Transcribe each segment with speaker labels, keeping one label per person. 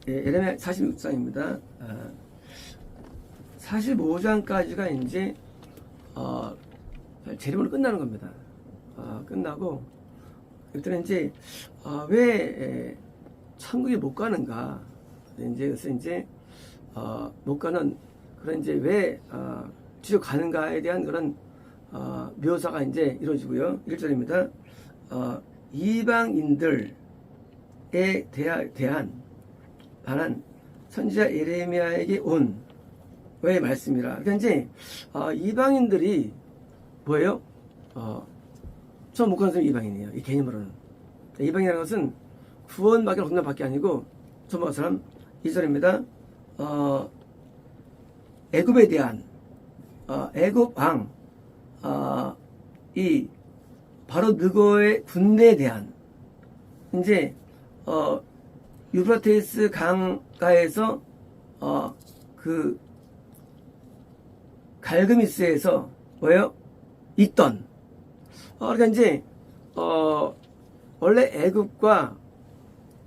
Speaker 1: 예레미야 46장입니다. 45장까지가 이제 재림으로 끝나는 겁니다. 끝나고 그때는 이제 왜 천국에 못 가는가? 그래서 이제 못 가는 그런 이제 왜 지옥 가는가에 대한 그런 묘사가 이제 이루어지고요. 1절입니다. 이방인들에 대한 반한 선지자 예레미야에게 온 왜 말씀이라. 그러니까 이제 이방인들이 뭐예요? 처음 못 가는 사람이 이방인이에요. 이 개념으로는. 이방이라는 것은 구원받기 없는 밖에 아니고 처음 본 사람. 2절입니다. 애굽에 대한 애굽 왕 이 바로 느고의 군대에 대한 이제 유프라테스 강가에서 그 갈그미스에서 뭐예요? 있던 그러니까 이제 원래 애굽과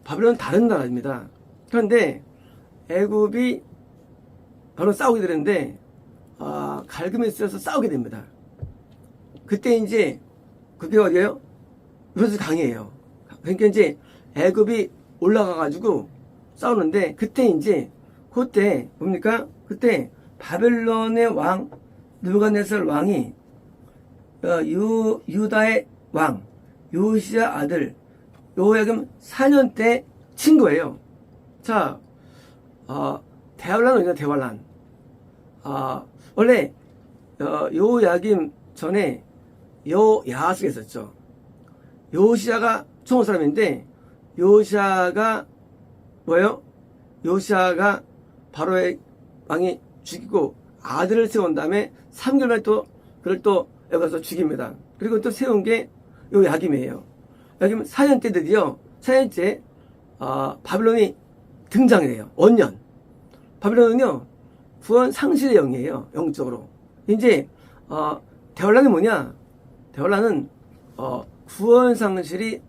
Speaker 1: 바벨론은 다른 나라입니다. 그런데 애굽이 바로 싸우게 되는데 갈그미스에서 싸우게 됩니다. 그때 이제 그게 어디예요? 유프라테스 강이에요. 그러니까 이제 애굽이 올라가가지고 싸우는데 그때 뭡니까? 그때 바벨론의 왕 느부갓네살 왕이 유다의 왕 요시야 아들 요야김 4년 때 친 거예요. 자, 대환란 어디냐? 대환란. 원래 요야김 전에 요야스가 있었죠. 요시야가 총한 사람인데 요시야가 뭐예요? 요시야가 바로의 왕이 죽이고 아들을 세운 다음에 3개월 만에 또 그를 또 여기 가서 죽입니다. 그리고 또 세운 게 요 야김이에요. 야김 4년 때 드디어 4년째 바벨론이 등장을 해요. 원년. 바벨론은요 구원 상실의 영이에요. 영적으로. 이제 대환란이 뭐냐? 대환란은 구원 상실이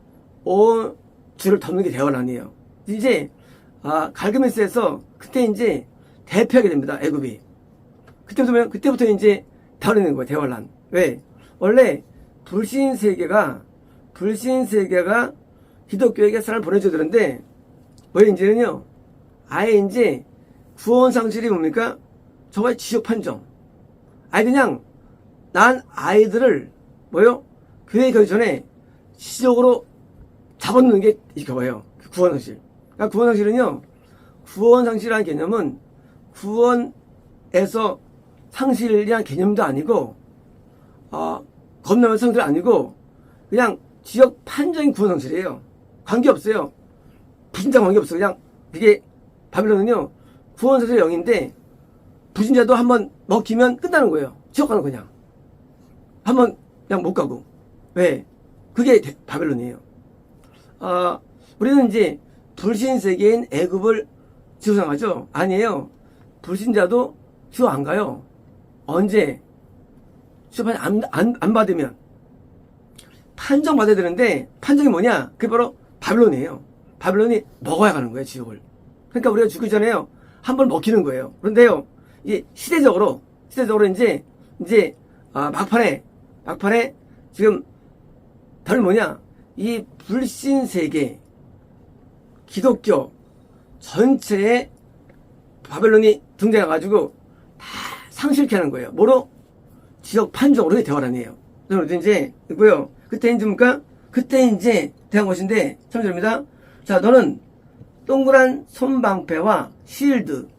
Speaker 1: 온 줄을 덮는 게 대환란이에요. 이제 갈그메스에서 그때 이제 대표하게 됩니다. 애굽이. 그때부터 이제 대환란이 되는 거예요. 대환란. 왜? 원래 불신 세계가 기독교에게 사람을 보내줘야 되는데 왜 이제는요? 아예 이제 구원 상실이 뭡니까? 저거의 지옥 판정. 그냥 난 아이들을 뭐요? 교회에 가기 전에 지옥으로 잡아놓는 게 이거예요. 구원 상실. 그러니까 구원 상실은요. 구원 상실이라는 개념은 구원에서 상실이라는 개념도 아니고 겁나는 상실도 아니고 그냥 지역 판정인 구원 상실이에요. 관계없어요. 불신자 관계없어요. 그냥 이게 바벨론은요. 구원 상실의 영인데 불신자도 한번 먹히면 끝나는 거예요. 지옥 가는 그냥. 한번 그냥 못 가고. 왜? 그게 바벨론이에요. 우리는 이제 불신 세계인 애굽을 지구상하죠? 아니에요. 불신자도 지옥 안 가요. 언제? 시험 안 받으면 판정 받아야 되는데 판정이 뭐냐? 그게 바로 바벨론이에요. 바벨론이 먹어야 가는 거예요, 지옥을. 그러니까 우리가 죽기 전에요 한번 먹히는 거예요. 그런데요, 이게 시대적으로 이제 막판에 지금 다른 뭐냐? 이 불신 세계 기독교 전체에 바벨론이 등장해가지고 다 상실케 하는 거예요. 뭐로? 지역 판정으로 대환란이에요. 그래서 이제 있고요. 그때 이제 뭡니까? 그때 이제 대한 것인데 3절입니다. 자, 너는 동그란 손방패와 실드,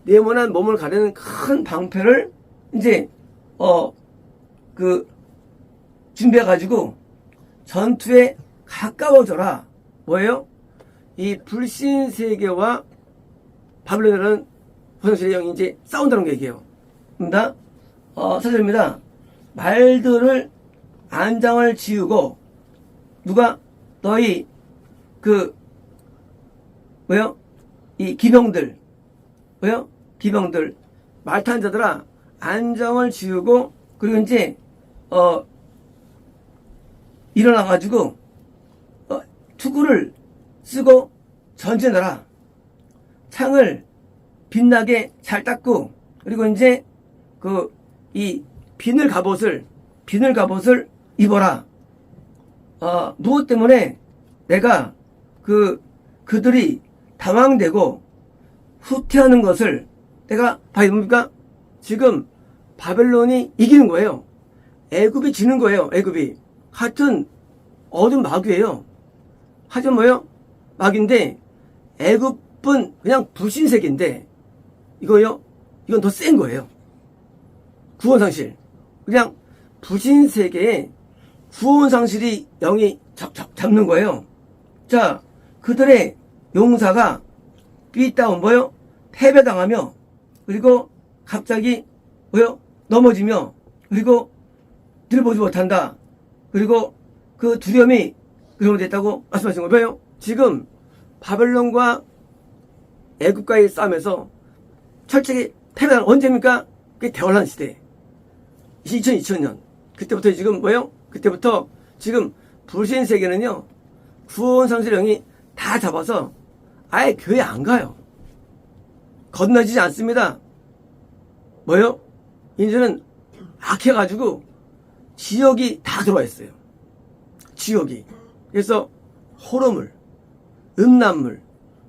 Speaker 1: 네모난 몸을 가리는 큰 방패를 이제 준비해가지고 전투에 가까워져라. 뭐예요? 이 불신 세계와 바벨론이라는 구원상실의 영이 이제 싸운다는 게 얘기예요. 입니다. 4절입니다. 말들을 안장을 지우고 누가 너희 이 기병들 말 타는 자들아 안장을 지우고 그리고 이제 일어나가지고 투구를 쓰고 전진하라. 창을 빛나게 잘 닦고, 그리고 이제 이 비늘 갑옷을 입어라. 무엇 때문에 내가 그들이 당황되고 후퇴하는 것을 내가 봐야 뭡니까? 지금 바벨론이 이기는 거예요. 애굽이 지는 거예요. 애굽이. 하여튼 어둠 마귀예요. 하여튼 뭐예요? 마귀인데 애굽은 그냥 불신세계인데 이건 더 센 거예요. 구원상실. 그냥 불신세계에 구원상실이 영이 잡는 거예요. 자, 그들의 용사가 삐다운 패배당하며, 그리고 갑자기 넘어지며, 그리고 들보지 못한다. 그리고 그 두려움이 됐다고 말씀하신 거예요. 지금 바벨론과 애굽과의 싸움에서 철저히 패배한 언제입니까? 그게 대환란 시대. 2000년. 그때부터 지금 그때부터 지금 불신 세계는요, 구원상실 영이 다 잡아서 아예 교회 안 가요. 건너지지 않습니다. 이제는 악해가지고 지역이 다 들어와 있어요. 지역이. 그래서 호러물, 음란물,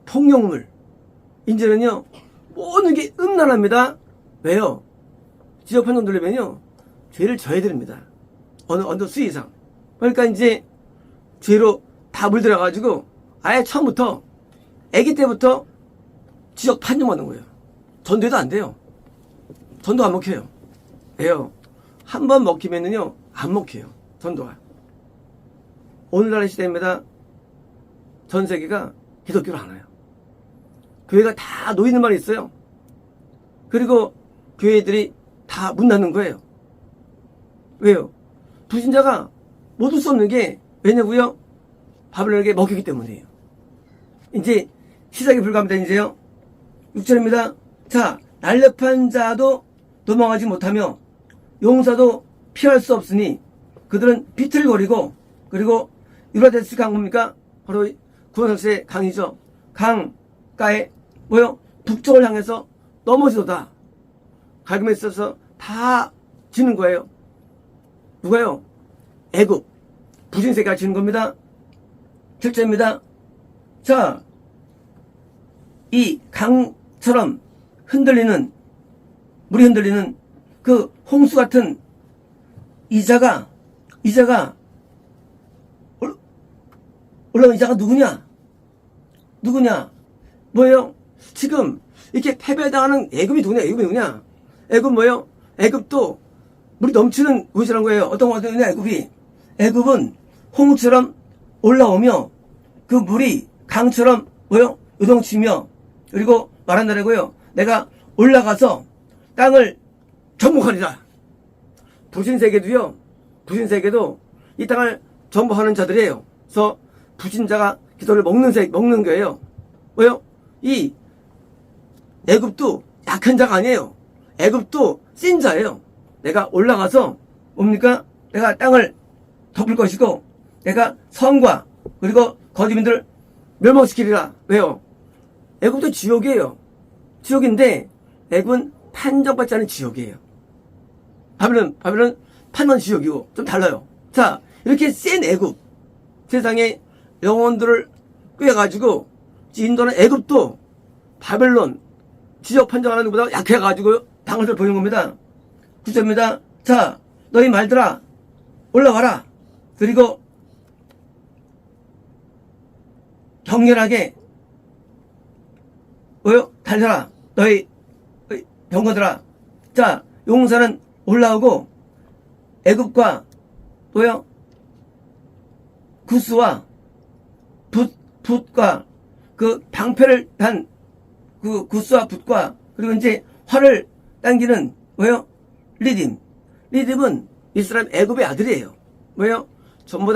Speaker 1: 폭력물, 이제는요 모든 게 음란합니다. 왜요? 지역 판정 들리면요 죄를 져야 됩니다. 어느 수 이상. 그러니까 이제 죄로 다 물들어가지고 아예 처음부터 아기 때부터 지역 판정받는 거예요. 전도해도 안 돼요. 전도 안 먹혀요. 왜요? 한 번 먹히면은요 안 먹혀요. 전도가. 오늘날의 시대입니다. 전 세계가 기독교를 안 와요. 교회가 다 놓이는 말이 있어요. 그리고 교회들이 다 문 닫는 거예요. 왜요? 불신자가 못 올 수 없는 게 왜냐고요? 바벨론에게 먹히기 때문이에요. 이제 시작이 불가합니다. 이제요. 6절입니다. 자, 날렵한 자도 도망하지 못하며 용사도 피할 수 없으니 그들은 비틀거리고, 그리고 유라데스 강 뭡니까? 바로 구원상실의 강이죠. 강가에 북쪽을 향해서 넘어지도다. 갈굼에 있어서 다 지는 거예요. 누가요? 애굽 부신세계가 지는 겁니다. 7절입니다. 자, 이 강처럼 흔들리는, 물이 흔들리는 그 홍수 같은 이자가 올라온 이자가 누구냐? 뭐예요? 지금 이렇게 패배당하는 애굽이 누구냐? 애굽 뭐예요? 애굽도 물이 넘치는 곳이란 거예요. 어떤 곳이냐? 애굽은 홍수처럼 올라오며 그 물이 강처럼 요동치며, 그리고 말한다라고요. 내가 올라가서 땅을 정복하리라. 부신세계도 이 땅을 정복하는 자들이에요. 그래서 부신자가 기도를 먹는 거예요. 이 애굽도 약한 자가 아니에요. 애굽도 센 자예요. 내가 올라가서 뭡니까? 내가 땅을 덮을 것이고, 내가 성과 그리고 거짓민들을 멸망시키리라. 왜요? 애굽도 지옥이에요. 지옥인데 애굽은 판정받지 않은 지옥이에요. 바벨론 판정 지옥이고 좀 달라요. 자, 이렇게 센 애굽, 세상에 영혼들을 꿰가지고 인도는 애굽도 바벨론 지역 판정하는 것보다 약해가지고 당할 걸 보이는 겁니다. 9절입니다. 자, 너희 말들아 올라와라. 그리고 격렬하게 달려라. 너희 병거들아. 자, 용사는 올라오고 애굽과 구스와 붓과 그 방패를 단 그 구스와 붓과, 그리고 이제 활을 당기는 리딤은 이스라엘 애굽의 아들이에요. 전부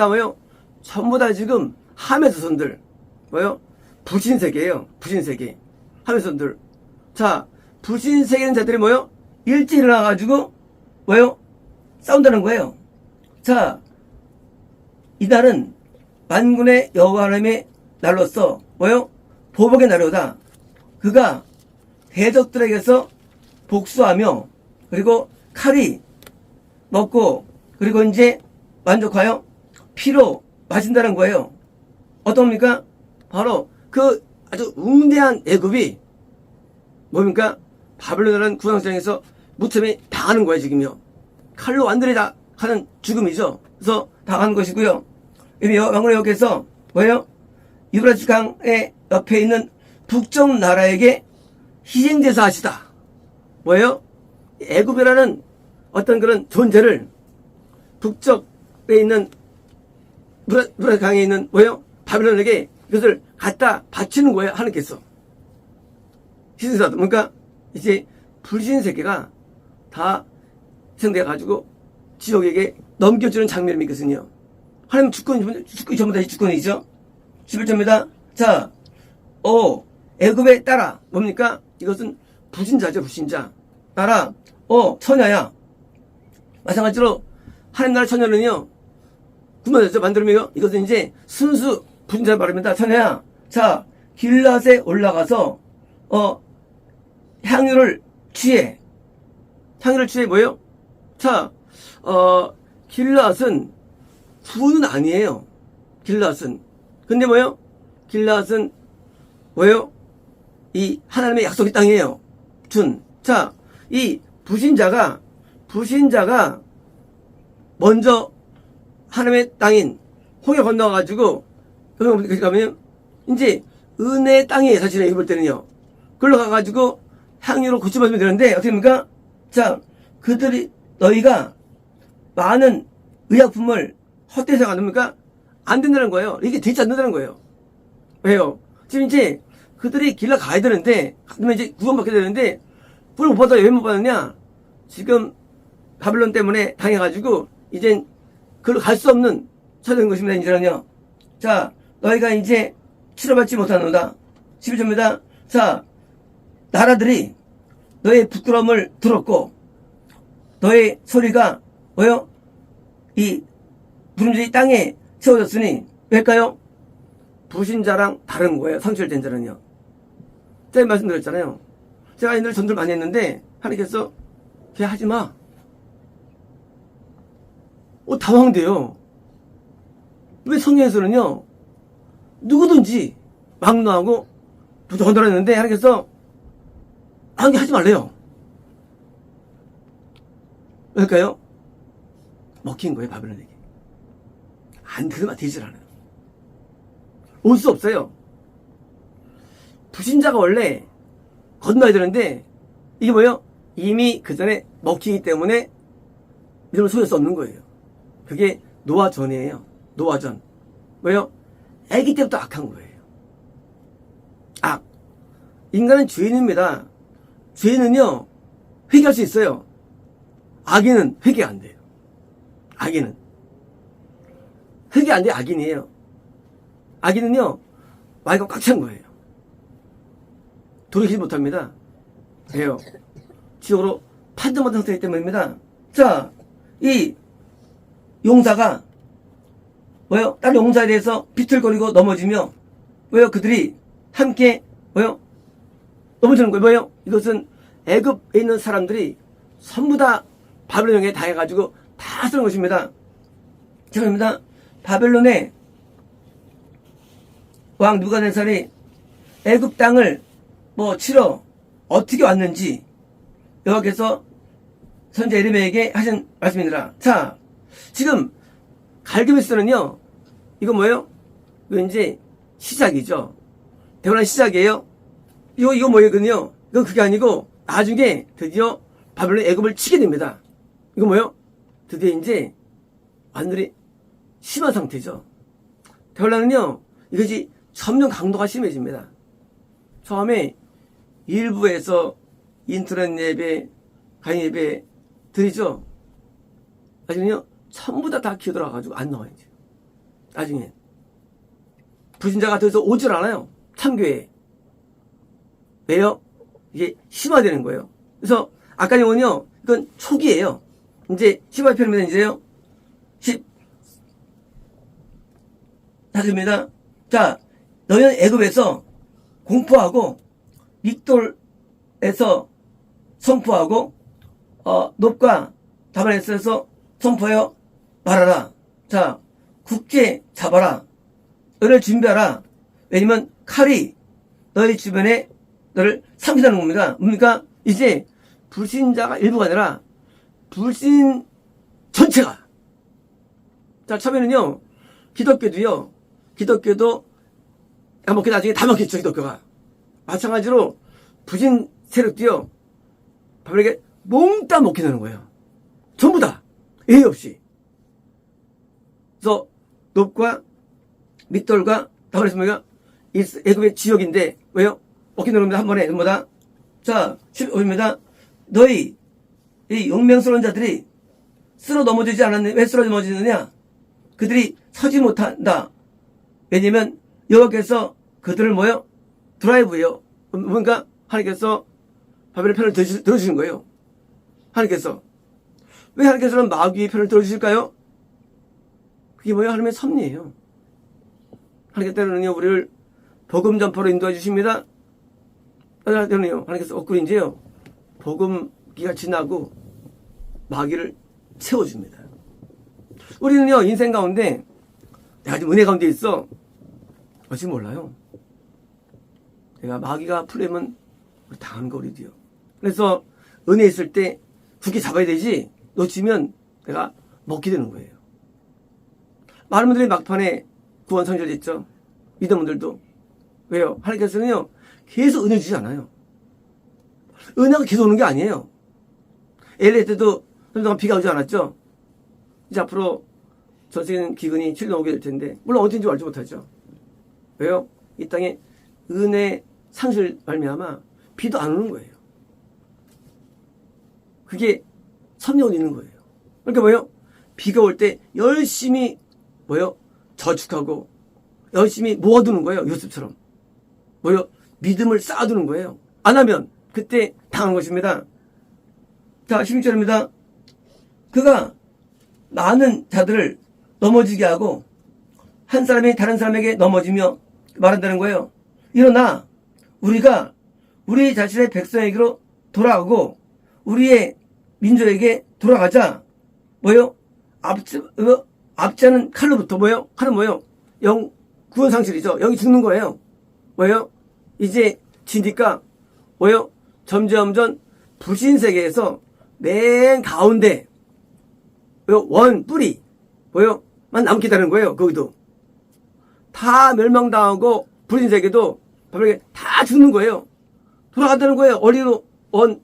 Speaker 1: 다 지금 함의 자손들. 부신세계예요. 부신세계. 함의 자손들. 자, 부신세계는 자들이 일찍 일어나가지고 싸운다는 거예요. 자, 이날은 만군의 여호와 하나님의 날로서 보복의 날이다. 그가 대적들에게서 복수하며 그리고 칼이 먹고 그리고 이제 만족하여 피로 마신다는 거예요. 어떤 겁니까? 바로 그 아주 웅대한 애굽이 뭡니까? 바벨론이라는 구상장에서 무참히 당하는 거예요, 지금요. 칼로 완전히 다 하는 죽음이죠. 그래서 당하는 것이고요. 왕후의 여기에서 뭐예요? 유브라스 강의 옆에 있는 북쪽 나라에게 희생제사 하시다. 뭐예요? 애굽이라는 어떤 그런 존재를 북쪽에 있는 유브라스 강에 있는 뭐예요? 바벨론에게 이것을 갖다 바치는 거예요. 하나님께서. 희생제사도 그러니까 이제 불신 세계가 다 희생돼가지고 지옥에게 넘겨주는 장면이 있거든요. 하나님 주권이 전부 다 주권이죠. 11절입니다. 자, 애굽에 따라 뭡니까? 이것은 불신자죠, 불신자. 따라 처녀야. 마찬가지로 하나님 나라 처녀는요, 구원자죠, 만들면요. 이것은 이제 순수 불신자 말입니다. 처녀야. 자, 길랏에 올라가서 향유를 취해. 향유를 취해 뭐예요? 자, 길랏은 구원은 아니에요. 길랏은. 근데 뭐예요? 길랏은 뭐예요? 이 하나님의 약속의 땅이에요. 자, 이 불신자가 먼저 하나님의 땅인 홍해 건너가지고 여기 가면 이제 은혜의 땅이에요. 사실은 입을 때는요. 그걸로 가가지고 향유로 고쳐받으면 되는데 어떻게 됩니까? 자, 너희가 많은 의약품을 헛되이 생각합니까? 안 된다는 거예요. 이게 되지 않는다는 거예요. 왜요? 지금 이제 그들이 길러 가야 되는데, 그러면 이제 구원받게 되는데, 그걸 못 받아요. 왜 못 받느냐? 지금 바벨론 때문에 당해가지고, 이젠 그걸로 갈 수 없는 처지인 것입니다. 이제는요. 자, 너희가 이제 치료받지 못하는다. 11절입니다. 자, 나라들이 너의 부끄러움을 들었고, 너의 소리가 뭐요? 이 부름들이 땅에 채워졌으니 왜일까요? 불신자랑 다른 거예요. 성실된 자는요. 제가 말씀드렸잖아요. 제가 옛날에 전도를 많이 했는데 하나님께서 걔 하지마. 당황돼요. 왜 성경에서는요, 누구든지 막노하고 전도를 했는데 하나님께서 하지 말래요. 왜일까요? 먹힌 거예요, 바벨론에게. 안 그러면 되질 않아요. 올 수 없어요. 불신자가 원래 건너야 되는데, 이게 뭐예요? 이미 그 전에 먹히기 때문에 이름을 속일 수 없는 거예요. 그게 노아 전이에요. 노아 전. 뭐예요? 아기 때부터 악한 거예요. 인간은 죄인입니다. 죄인은요, 회개할 수 있어요. 악인은 회개 안 돼요. 악인은. 회개 안 돼요. 악인이에요. 악인은요, 마이가 꽉 찬 거예요. 돌이키지 못합니다. 왜요? 지옥으로 판정받은 상태이기 때문입니다. 자, 이 용사가 뭐요? 다른 용사에 대해서 비틀거리고 넘어지며 왜요? 그들이 함께 뭐요? 넘어지는 거예요. 뭐요? 이것은 애굽에 있는 사람들이 전부 다 바벨론에 당해가지고 다 쓰는 것입니다. 죄송합니다. 바벨론의 왕 느부갓네살이 애굽 땅을 치러 어떻게 왔는지 여호와께서 선지자 예레미야에게 하신 말씀이니라. 자, 지금 갈기미스는요, 이거 뭐예요? 이거 이제 시작이죠. 대단한 시작이에요. 이거 뭐예요? 이건 그게 아니고 나중에 드디어 바벨론 애굽을 치게 됩니다. 이거 뭐예요? 드디어 이제 완전히 심한 상태죠. 대환란은요, 이것이 점점 강도가 심해집니다. 처음에 일부에서 인터넷 예배, 강의 예배 드리죠. 나중에는요, 전부 다 기어들어가가지고 안 나와요. 이제. 나중에 불신자가 더 이상 오질 않아요. 참교회에. 왜요? 이게 심화되는 거예요. 그래서 아까 내용은요, 이건 초기예요. 이제 15편입니다. 이제요. 14절입니다. 자, 너희는 애굽에서 공포하고 믹돌에서 선포하고 놋과 다말에스에서 선포하여 말하라. 자, 국제 잡아라. 너를 준비하라. 왜냐면 칼이 너희 주변에 너를 삼킨다는 겁니다. 뭡니까? 이제 불신자가 일부가 아니라 불신 전체가. 자, 처음에는요, 기독교도 먹기 나중에 다 먹겠죠, 기독교가. 마찬가지로 불신 세력도요, 바울에게 몽땅 먹게 되는 거예요. 전부 다. 예의 없이. 그래서 놋과 믹돌과 다말에스가 애굽의 지역인데, 왜요? 먹게 되는 겁니다. 한 번에, 전부 다. 자, 15입니다. 너희, 이 용맹스러운 자들이 쓰러 넘어지지 않았느냐? 왜 쓰러 넘어지느냐? 그들이 서지 못한다. 왜냐면 여호와께서 그들을 뭐요? 드라이브예요. 뭔가 하나님께서 바벨의 편을 들어주신 거예요. 하나님께서. 왜 하나님께서는 마귀의 편을 들어주실까요? 그게 뭐예요? 하나님의 섭리예요. 하나님께서 때로는요, 우리를 복음 전파로 인도해 주십니다. 때로는요, 하나님께서 엇구인지요, 복음기가 지나고 마귀를 세워줍니다. 우리는요, 인생 가운데 내가 지금 은혜 가운데 있어. 아직 몰라요. 내가 마귀가 풀리면 당하는 거 우리도요. 그래서 은혜 있을 때 굳게 잡아야 되지, 놓치면 내가 먹게 되는 거예요. 많은 분들이 막판에 구원 성결됐죠. 믿은 분들도. 왜요? 하나님께서는요, 계속 은혜 주지 않아요. 은혜가 계속 오는 게 아니에요. 엘리 때도 한동안 비가 오지 않았죠. 이제 앞으로 전 세계는 기근이 7년 오게 될 텐데, 물론 언제인지 알지 못하죠. 왜요? 이 땅에 은혜 상실 말미암아 비도 안 오는 거예요. 그게 섭리가 있는 거예요. 그러니까 뭐예요? 비가 올 때 열심히 뭐예요? 저축하고 열심히 모아두는 거예요. 요셉처럼. 뭐예요? 믿음을 쌓아두는 거예요. 안 하면 그때 당한 것입니다. 자, 16절입니다. 그가 많은 자들을 넘어지게 하고 한 사람이 다른 사람에게 넘어지며 말한다는 거예요. 일어나 우리가 우리 자신의 백성에게로 돌아가고 우리의 민족에게 돌아가자. 뭐요? 앞자는 칼로부터 뭐요? 칼은 뭐요? 영 구원 상실이죠. 영이 죽는 거예요. 뭐요? 이제 지니까 뭐요? 점점점 불신 세계에서 맨 가운데 뭐요? 원 뿌리 뭐요? 만 남겠다는 거예요. 거기도 다 멸망당하고 불신 세계도 바로 다 죽는 거예요. 돌아간다는 거예요. 어디로? 원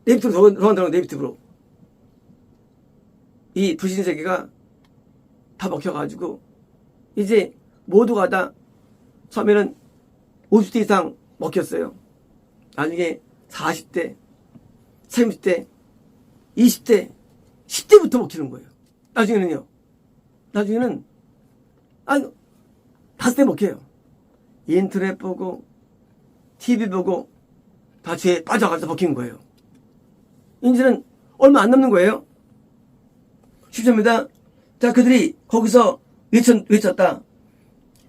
Speaker 1: 네이티브로 돌아간다는 거예요. 네이티브로. 이 불신 세계가 다 먹혀가지고 이제 모두가 다 처음에는 50대 이상 먹혔어요. 나중에 40대, 30대, 20대, 10대부터 먹히는 거예요. 나중에는 5대 먹혀요. 인터넷 보고 TV 보고 다 죄에 빠져가서 먹히는 거예요. 이제는 얼마 안 남는 거예요. 10절입니다. 자, 그들이 거기서 외쳤다.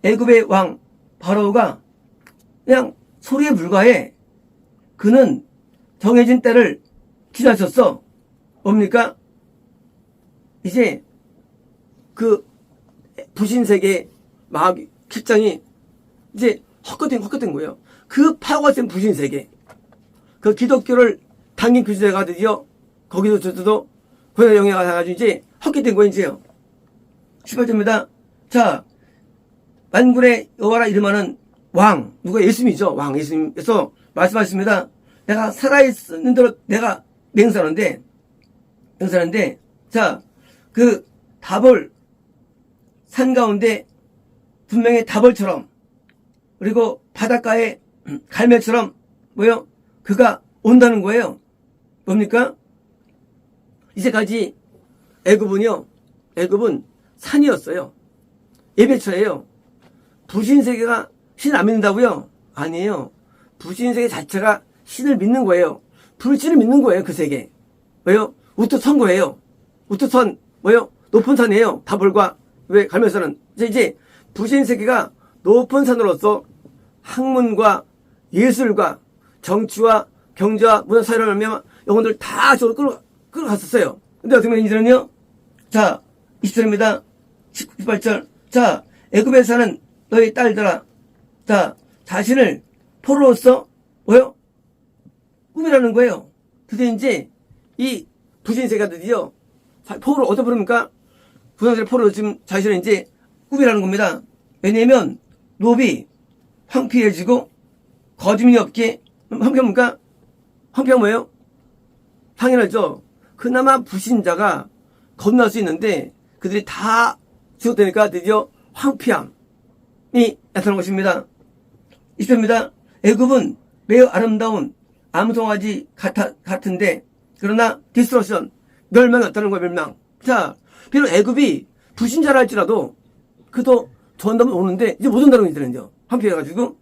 Speaker 1: 애굽의 왕 바로가 그냥 소리에 불과해. 그는 정해진 때를 지나쳤어. 뭡니까? 이제 그 부신세계 마귀 킬장이 이제 헛것된 거예요. 그 파워가 센 부신세계, 그 기독교를 당긴 그시대가 드디어 거기서 저도 고난의 영향을 해가지고 이제 헛것된 거예요. 이제요. 18절입니다. 자, 만군의 여호와라 이름하는 왕, 누가 예수님이죠. 왕 예수님께서 말씀하셨습니다. 내가 살아있는 대로 내가 맹세하는데 자, 그 다볼 산 가운데 분명히 다볼처럼 그리고 바닷가의 갈매처럼 뭐요? 그가 온다는 거예요. 뭡니까? 이제까지 애굽은 산이었어요. 예배처예요. 부신세계가 신 안 믿는다고요? 아니에요. 부신세계 자체가 신을 믿는 거예요. 불신을 믿는 거예요. 그 세계. 왜요? 우투선 거예요. 우투선 뭐요? 높은 산이에요. 다볼과 왜 갈매산은 이제 부신세계가 높은 산으로서 학문과 예술과 정치와 경제와 문화 사회를 하면 영혼들 다 저로 끌어갔었어요. 근데 어떻게 보면 이들은요, 자, 20절입니다. 18절. 자, 애굽에 사는 너희 딸들아. 자, 자신을 포로로서, 뭐요? 꿈이라는 거예요. 그래서 이제, 이 부신세계들이요, 포로를 어디서 부릅니까? 부산세를 포로로 지금 자신을 이제 꿈이라는 겁니다. 왜냐면, 노비, 황폐해지고, 거짓이 없게, 황폐합니까? 황폐가 뭐예요? 당연하죠. 그나마 불신자가 건널 수 있는데 그들이 다 죽었다니까 드디어 황폐함이 나타난 것입니다. 20절입니다. 애굽은 매우 아름다운 암송아지 같은데 그러나 디스트럭션 멸망이 없다는 거예요. 멸망. 자, 비록 애굽이 불신자라 할지라도 그도 전담은 오는데 이제 못 온다는 이들은요. 황폐해가지고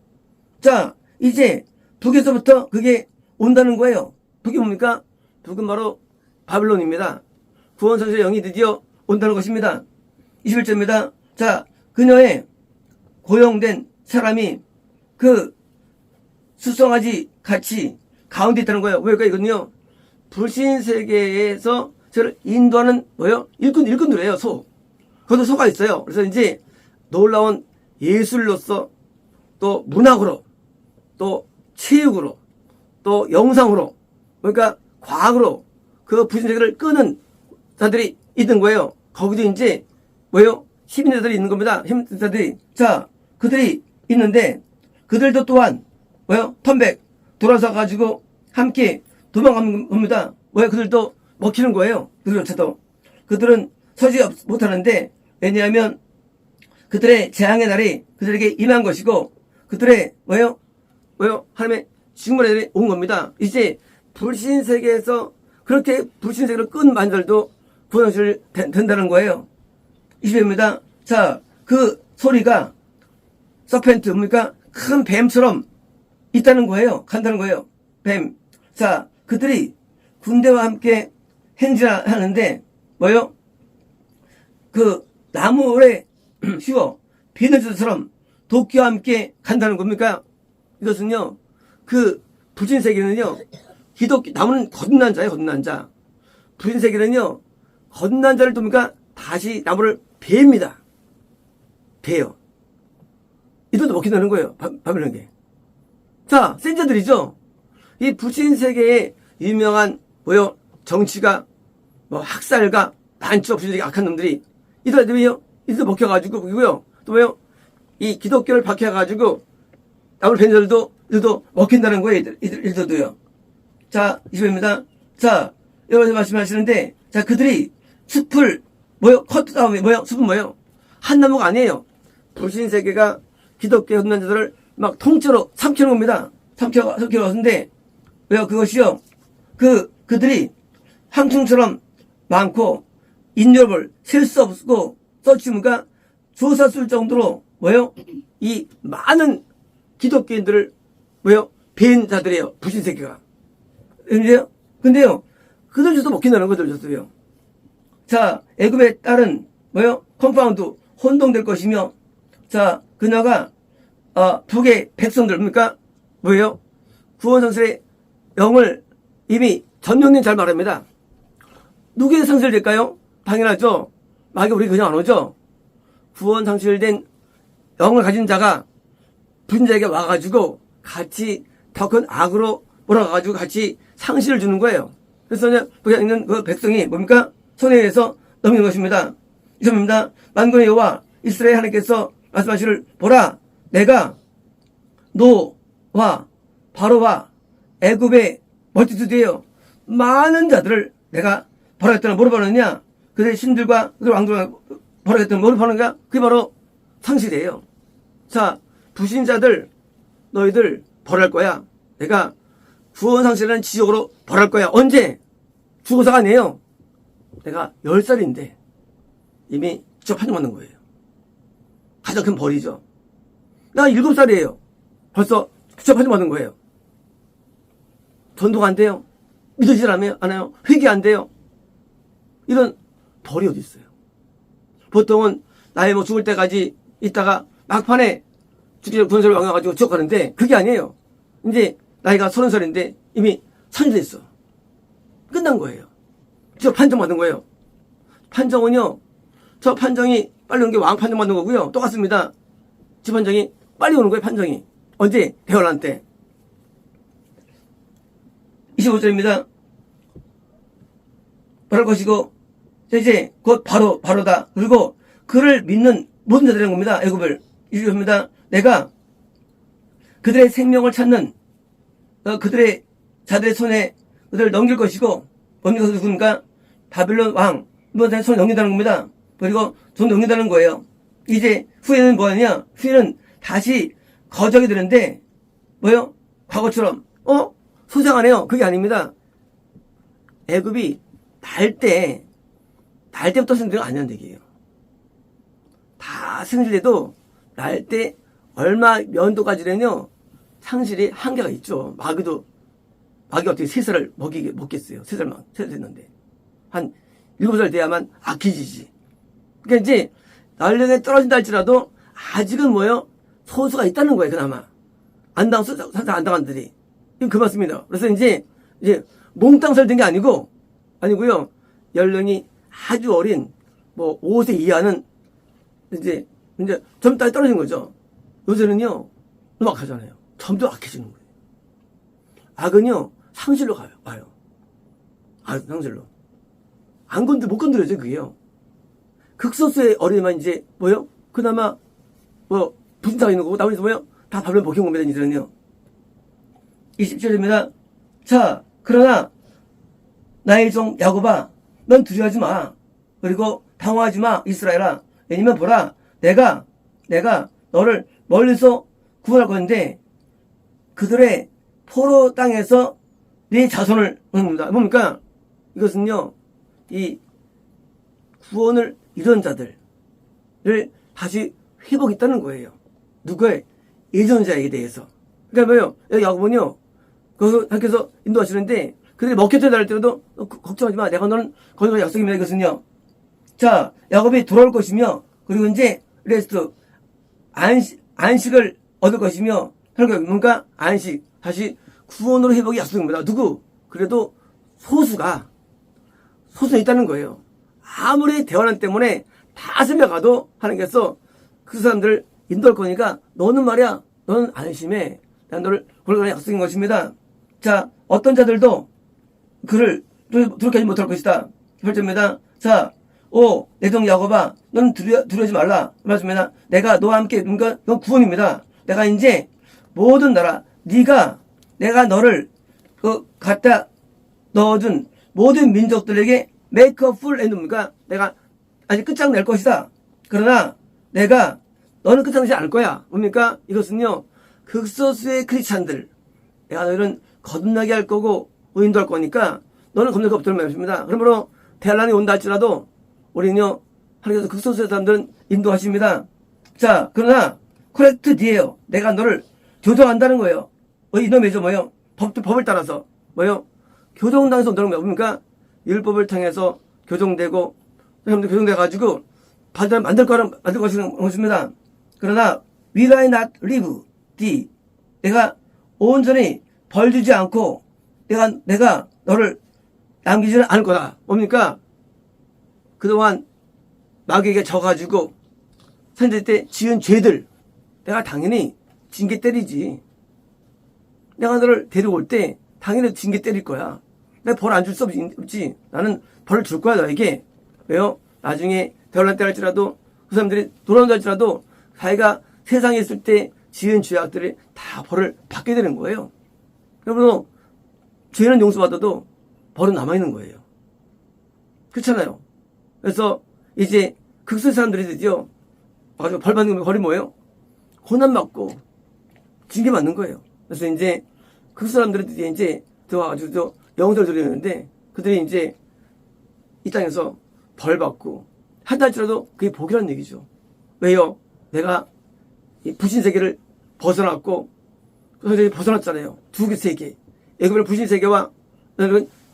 Speaker 1: 자 이제 북에서부터 그게 온다는 거예요. 북이 뭡니까? 북은 바로 바빌론입니다. 구원선수의 영이 드디어 온다는 것입니다. 21절입니다. 자, 그녀의 고용된 사람이 그 수송아지 같이 가운데 있다는 거예요. 왜일까 이건요? 불신 세계에서 저를 인도하는 뭐예요? 일꾼들이에요. 소. 거기도 소가 있어요. 그래서 이제 놀라운 예술로서 또 문학으로 또 체육으로 또 영상으로 그러니까 과학으로 그 불신세계를 끄는 자들이 있는 거예요. 거기도 이제 뭐예요? 시민자들이 있는 겁니다. 시민자들이. 자, 그들이 있는데 그들도 또한 뭐예요? 턴백 돌아서 가지고 함께 도망가는 겁니다. 왜 그들도 먹히는 거예요. 그들조차도. 그들은 서지 못하는데 왜냐하면 그들의 재앙의 날이 그들에게 임한 것이고 그들의 뭐예요? 하나님의 직무들이 온 겁니다. 이제 불신세계에서 그렇게 불신세계를 끈 만들도 구원을 된다는 거예요. 20회입니다. 자, 그 소리가 서펜트 뭡니까? 큰 뱀처럼 있다는 거예요. 간다는 거예요. 뱀. 자, 그들이 군대와 함께 행진하는데 뭐예요? 그 나무에 씌워 비너즈처럼 도끼와 함께 간다는 겁니까? 이것은요, 그 불신세계는요, 기독교, 나무는 거듭난 자예요, 거듭난 자. 불신세계는요, 거듭난 자를 돕니까? 다시 나무를 베입니다. 베요. 이들도 먹힌다는 거예요, 바빌론계. 자, 센 자들이죠? 이 불신세계의 유명한, 뭐요? 정치가, 뭐, 학살가, 반칙 불신세계 악한 놈들이, 이들은요, 이들 먹혀가지고, 그리고요, 또 뭐요? 이 기독교를 박해가지고, 나무를 베는 자들도, 이들도 먹힌다는 거예요, 이들도요. 자, 20회입니다. 자, 여러분들 말씀하시는데, 자, 그들이 숲을, 뭐요? 컷 다음에, 뭐요? 숲은 뭐요? 한 나무가 아니에요. 불신세계가 기독교 흡난 자들을 막 통째로 삼키는 겁니다. 삼켜왔는데, 왜요? 그것이요? 그들이 황충처럼 많고, 인력을 셀 수 없고, 써치니까 조사 쓸 정도로, 뭐요? 이 많은 기독교인들을, 뭐요? 배인 자들이에요. 불신세계가. 근데요, 그들조차도 먹힌다는 거들조차도요. 자, 애굽의 딸은 뭐요? 컴파운드 혼동될 것이며, 자, 그녀가 북의 백성들 뭡니까? 뭐예요? 구원성실의 영을 이미 전용님 잘 말합니다. 누구의 상실될까요? 당연하죠. 만약에 우리 그냥 안 오죠. 구원 상실된 영을 가진 자가 불신자에게 와가지고 같이 더 큰 악으로 몰아가가지고 같이 상실을 주는 거예요. 그래서 거기 있는 그 백성이 뭡니까? 손에 의해서 넘기는 것입니다. 이점입니다. 만군의 여호와 이스라엘 하나님께서 말씀하시를 보라, 내가 노와 바로와 애굽의 멀티투드예요. 많은 자들을 내가 벌하겠다는 뭐로 벌하느냐? 그들의 신들과 그들의 왕들과 벌하겠다는 뭐로 벌하는가? 그게 바로 상실이에요. 자, 불신자들 너희들 벌할 거야. 내가 구원 상실하는 지옥으로 벌할 거야. 언제? 죽어서가 아니에요. 내가 10살인데 이미 직접 판정받는 거예요. 가장 큰 벌이죠. 나 7살이에요. 벌써 직접 판정받는 거예요. 전도가 안 돼요. 믿어지질 않아요. 회개 안 돼요. 이런 벌이 어디 있어요. 보통은 나이 뭐 죽을 때까지 있다가 막판에 죽기 전 구원세를 왕해가지고 지옥 가는데 그게 아니에요. 이제 나이가 30살인데 이미 선지됐어. 끝난 거예요. 저 판정받은 거예요. 판정은요, 저 판정이 빨리 오는 게 왕 판정 받는 거고요. 똑같습니다. 지 판정이 빨리 오는 거예요, 판정이. 언제? 대환란 때. 25절입니다. 바랄 것이고, 이제 곧 바로다. 그리고 그를 믿는 모든 자들이라는 겁니다. 애굽을. 25절입니다. 내가 그들의 생명을 찾는 그들의 자들의 손에 그들을 넘길 것이고, 넘길 것은 누굽니까? 바빌론 왕, 이번에 손에 넘긴다는 겁니다. 그리고 손 넘긴다는 거예요. 이제 후에는 뭐하냐? 후에는 다시 거적이 되는데, 뭐요? 과거처럼, 소생하네요. 그게 아닙니다. 애굽이 날 때부터 승리가 아니란 얘기예요. 다 승리돼도 날 때 얼마 연도까지는요, 상실이 한계가 있죠. 마귀가 어떻게 3살을 먹겠어요. 3살 됐는데. 한 7살 돼야만 악해지지. 그러니까 이제, 연령에 떨어진다 할지라도, 아직은 뭐요? 소수가 있다는 거예요, 그나마. 안 당한 들이. 이건 그 말씀입니다. 그래서 이제, 몽땅 설된 게 아니고요. 연령이 아주 어린, 5세 이하는, 이제, 좀 따라 떨어진 거죠. 요새는요, 너무 악하잖아요. 점점 악해지는 거예요. 악은요, 상실로 가요. 상실로. 못 건드려져, 그게요. 극소수의 어린이만 이제, 뭐요? 그나마, 부신사가 있는 거고, 나머지 뭐요? 다 바벨론 먹힌 겁니다, 이제는요. 27절입니다. 자, 그러나, 나의 종 야곱아, 넌 두려워하지 마. 그리고 당황하지 마, 이스라엘아. 왜냐면 보라, 내가 너를 멀리서 구원할 건데, 그들의 포로 땅에서 네 자손을 얻는 겁니다. 뭡니까? 이것은요, 이 구원을 이룬 자들을 다시 회복했다는 거예요. 누구의? 예전자에게 대해서. 그러니까 뭐예요? 여기 야곱은요, 거기서 하나님께서 인도하시는데, 그들이 먹혔다 할 때도 걱정하지 마. 내가 너는 거기서 약속입니다. 이것은요. 자, 야곱이 돌아올 것이며, 그리고 이제 레스트 안식을 얻을 것이며, 결국 뭔가 안식, 다시 구원으로 회복이 약속입니다. 누구? 그래도 소수는 있다는 거예요. 아무리 대환란 때문에 다 쓸려가도 하나님께서 그 사람들을 인도할 거니까 너는 말이야, 너는 안심해. 난 너를 구원할 약속인 것입니다. 자, 어떤 자들도 그를 두렵게 못할 것이다. 8절입니다. 자, 내 종 야곱아, 넌 두려워하지 말라. 말씀입니다. 내가 너와 함께, 그러니까 넌 구원입니다. 내가 이제 모든 나라, 내가 너를 갖다 넣어준 모든 민족들에게 make a full end입니까? 내가 아직 끝장낼 것이다. 그러나 너는 끝장내지 않을 거야. 뭡니까? 이것은요, 극소수의 크리스찬들, 내가 너희는 거듭나게 할 거고 인도할 거니까 너는 겁낼 거 없다는 말씀입니다. 그러므로 대환란이 온다 할지라도 우리는요, 하나님께서 극소수의 사람들은 인도하십니다. 자, 그러나 코렉트 뒤에요. 내가 너를 교정한다는 거예요. 이놈이죠, 뭐요? 법을 따라서 뭐요? 교정당해서 온다는 거예요. 뭡니까? 율법을 통해서 교정되고 교정돼가지고 만들 것입니다. 그러나 will I not leave thee? 내가 온전히 벌 주지 않고 내가 너를 남기지는 않을 거다. 뭡니까? 그동안 마귀에게 져가지고 선지 때 지은 죄들 내가 당연히 징계 때리지. 내가 너를 데리고 올 때 당연히 징계 때릴 거야. 내가 벌 안 줄 수 없지. 나는 벌을 줄 거야, 너에게. 왜요? 나중에 대환란 때 할지라도 그 사람들이 돌아온다 할지라도 자기가 세상에 있을 때 지은 죄악들이 다 벌을 받게 되는 거예요. 여러분, 죄는 용서받아도 벌은 남아있는 거예요. 그렇잖아요. 그래서 이제 극소수 사람들이 드디어 벌 받는 벌이 뭐예요? 고난받고 징계 받는 거예요. 그래서 이제 극소수 사람들이 드디어 이제 들어와가지고 영성을 드리는데 그들이 이제 이 땅에서 벌 받고 한다 할지라도 그게 복이라는 얘기죠. 왜요? 내가 이 부신 세계를 벗어났고 그래서 벗어났잖아요. 두 개 세계. 애굽의 부신 세계와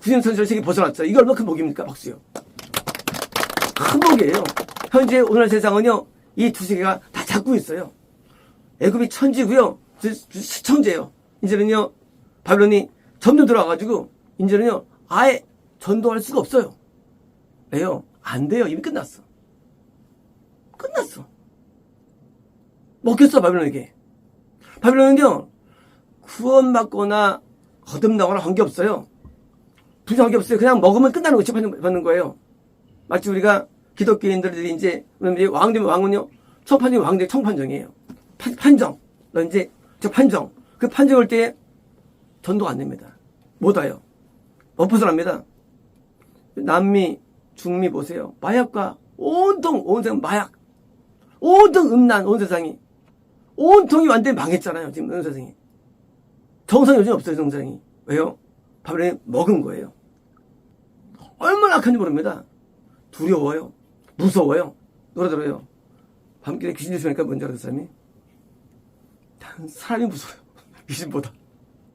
Speaker 1: 구신 선지자 세계 벗어났죠. 이게 얼마나 큰 복입니까? 박수요. 큰 복이에요. 현재 오늘날 세상은요, 이 두 세계가 다 잡고 있어요. 애굽이 천지고요, 시청제예요. 이제는요, 바벨론이 점점 들어와가지고 이제는요 아예 전도할 수가 없어요. 왜요? 안 돼요. 이미 끝났어. 먹혔어 바벨론에게. 바벨론은요 구원받거나 거듭나거나 관계없어요. 부정 관계없어요. 그냥 먹으면 끝나는 거 재판받는 거예요. 마치 우리가 기독교인들이 이제 왕 되면 왕은요 첫 판정이 왕대 청판정이에요. 판정. 너 이제 저 판정. 그 판정할 때 전도가 안 됩니다. 못 와요. 못 벗어납니다. 남미, 중미 보세요. 마약과 온통 온 세상 마약. 온통 음란 온 세상이. 온통이 완전히 망했잖아요. 지금 온 세상이. 정상이 요즘 없어요. 정상이. 왜요? 바벨론이 먹은 거예요. 얼마나 악한지 모릅니다. 두려워요. 무서워요. 노래 들어요. 밤길에 귀신 조심하니까 뭔지 알아요, 그 사람이? 사람이 무서워요. 귀신보다.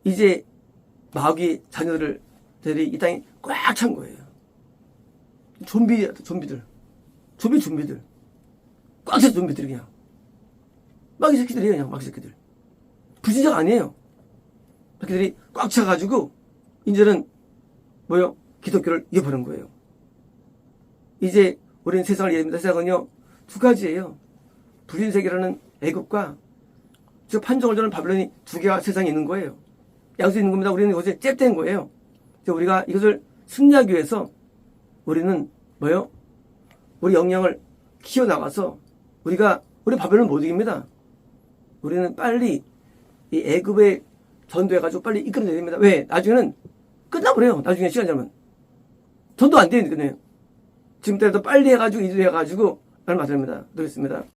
Speaker 1: 이제 마귀 자녀들이 이 땅에 꽉 찬 거예요. 좀비들. 좀비들. 꽉 찬 좀비들이 그냥. 마귀 새끼들이에요, 그냥 마귀 새끼들. 불신자가 아니에요. 새끼들이 꽉 차가지고, 이제는 뭐요? 기독교를 이어버린 거예요. 이제 우리는 세상을 이해합니다. 세상은요, 두 가지예요. 불신세계라는 애국과 저 판정을 주는 바벨론이 두 개가 세상에 있는 거예요. 양수 있는 겁니다. 우리는 이것이 잽된 거예요. 우리가 이것을 승리하기 위해서 우리는 뭐요? 우리 역량을 키워나가서 우리 바벨론 못 이깁니다. 우리는 빨리 이 애굽에 전도해가지고 빨리 이끌어내야 됩니다. 왜? 나중에는 끝나버려요. 나중에 시간 되면. 전도 안 되니까요. 지금부터 빨리 해가지고 이들해가지고 하는 말씀입니다. 드리겠습니다.